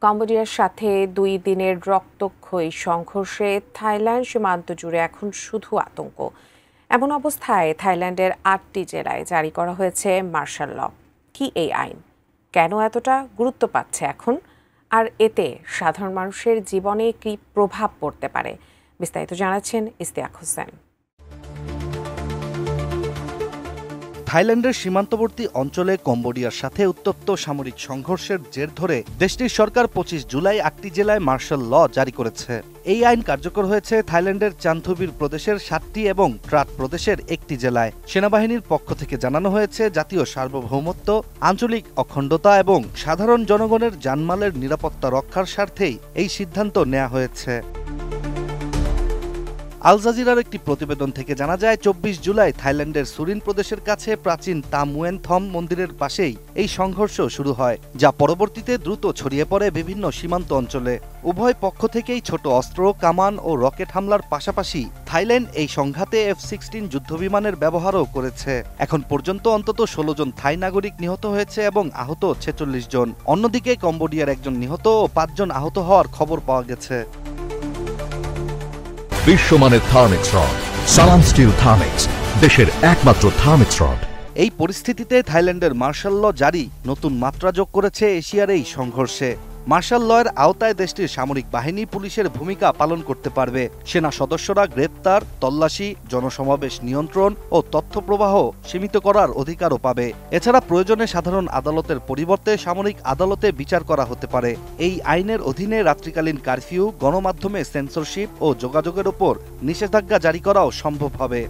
কম্বোডিয়ার সাথে 2 দিনের রক্তক্ষয়ী সংঘর্ষে থাইল্যান্ড সীমান্ত জুড়ে এখন শুধু আতঙ্ক। এমন অবস্থায় থাইল্যান্ডের 8টি জেলায় জারি করা হয়েছে মার্শাল ল। কি এই আইন, কেন এতটা গুরুত্ব পাচ্ছে এখন, আর এতে সাধারণ মানুষের জীবনে কি প্রভাব পড়তে পারে, বিস্তারিত জানাচ্ছেন ইস্তিয়াক হোসেন। থাইল্যান্ডের সীমান্তবর্তী অঞ্চলে কম্বোডিয়ার সাথে উত্তপ্ত সামরিক সংঘর্ষের জের ধরে দেশটির সরকার 25 জুলাই 8টি জেলায় মার্শাল ল জারি করেছে। এই আইন কার্যকর হয়েছে থাইল্যান্ডের চান্থুবির প্রদেশের 7টি এবং ট্রাট প্রদেশের 1টি জেলায়। সেনাবাহিনীর পক্ষ থেকে জানানো হয়েছে জাতীয় সার্বভৌমত্ব, আঞ্চলিক অখণ্ডতা এবং সাধারণ জনগণের জানমালের নিরাপত্তা রক্ষার স্বার্থেই এই সিদ্ধান্ত নেওয়া হয়েছে। আল জাজিরার একটি প্রতিবেদন থেকে জানা যায় 24 জুলাই থাইল্যান্ডের সুরিন প্রদেশের কাছে প্রাচীন তামুয়েন থম মন্দিরের পাশেই এই সংঘর্ষ শুরু হয়, যা পরবর্তীতে দ্রুত ছড়িয়ে পড়ে বিভিন্ন সীমান্ত অঞ্চলে। উভয় পক্ষ থেকেই ছোট অস্ত্র, কামান ও রকেট হামলার পাশাপাশি থাইল্যান্ড এই সংঘাতে F-16 যুদ্ধবিমানের ব্যবহারও করেছে। এখন পর্যন্ত অন্তত 16 জন থাই নাগরিক নিহত হয়েছে এবং আহত 46 জন। অন্যদিকে কম্বোডিয়ার 1 জন নিহত ও 5 জন আহত হওয়ার খবর পাওয়া গেছে। বিশ্বমানের থার্মিক্স রড, সালাম স্টিল থার্মিক্স, দেশের একমাত্র থার্মিক্স রড। এই পরিস্থিতিতে থাইল্যান্ডের মার্শাল ল জারি নতুন মাত্রা যোগ করেছে এশিয়ার এই সংঘর্ষে। মার্শাল লয়ের আওতায় দেশটির সামরিক বাহিনী পুলিশের ভূমিকা পালন করতে পারবে। সেনা সদস্যরা গ্রেপ্তার, তল্লাশি, জনসমাবেশ নিয়ন্ত্রণ ও তথ্য প্রবাহ সীমিত করার অধিকারও পাবে। এছাড়া প্রয়োজনে সাধারণ আদালতের পরিবর্তে সামরিক আদালতে বিচার করা হতে পারে। এই আইনের অধীনে রাত্রিকালীন কারফিউ, গণমাধ্যমে সেন্সরশিপ ও যোগাযোগের উপর নিষেধাজ্ঞা জারি করাও সম্ভব হবে।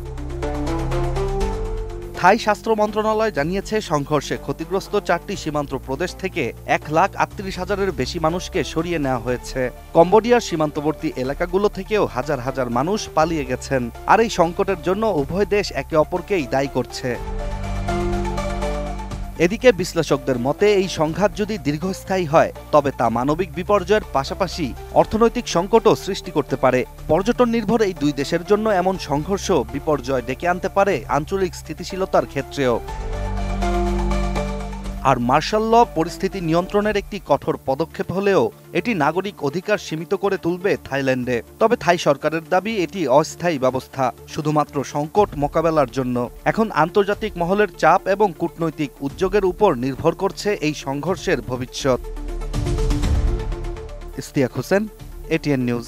থাই স্বাস্থ্য মন্ত্রণালয় জানিয়েছে সংঘর্ষে ক্ষতিগ্রস্ত 4টি সীমান্ত প্রদেশ থেকে 1,38,000-এর বেশি মানুষকে সরিয়ে নেওয়া হয়েছে। কম্বোডিয়ার সীমান্তবর্তী এলাকাগুলো থেকেও হাজার হাজার মানুষ পালিয়ে গেছেন। আর এই সংকটের জন্য উভয় দেশ একে অপরকেই দায়ী করছে। এদিকে বিশ্লেষকদের মতে এই সংঘাত যদি দীর্ঘস্থায়ী হয় তবে তা মানবিক বিপর্যয়ের পাশাপাশি অর্থনৈতিক সংকটও সৃষ্টি করতে পারে। পর্যটন নির্ভর এই দুই দেশের জন্য এমন সংঘর্ষ বিপর্যয় ডেকে আনতে পারে আঞ্চলিক স্থিতিশীলতার ক্ষেত্রেও। আর মার্শাল ল পরিস্থিতি নিয়ন্ত্রণের একটি কঠোর পদক্ষেপ হলেও এটি নাগরিক অধিকার সীমিত করে তুলবে থাইল্যান্ডে। তবে থাই সরকারের দাবি এটি অস্থায়ী ব্যবস্থা, শুধুমাত্র সংকট মোকাবেলার জন্য। এখন আন্তর্জাতিক মহলের চাপ এবং কূটনৈতিক উদ্যোগের উপর নির্ভর করছে এই সংঘর্ষের ভবিষ্যৎ। Istiaq Hossain, ATN news.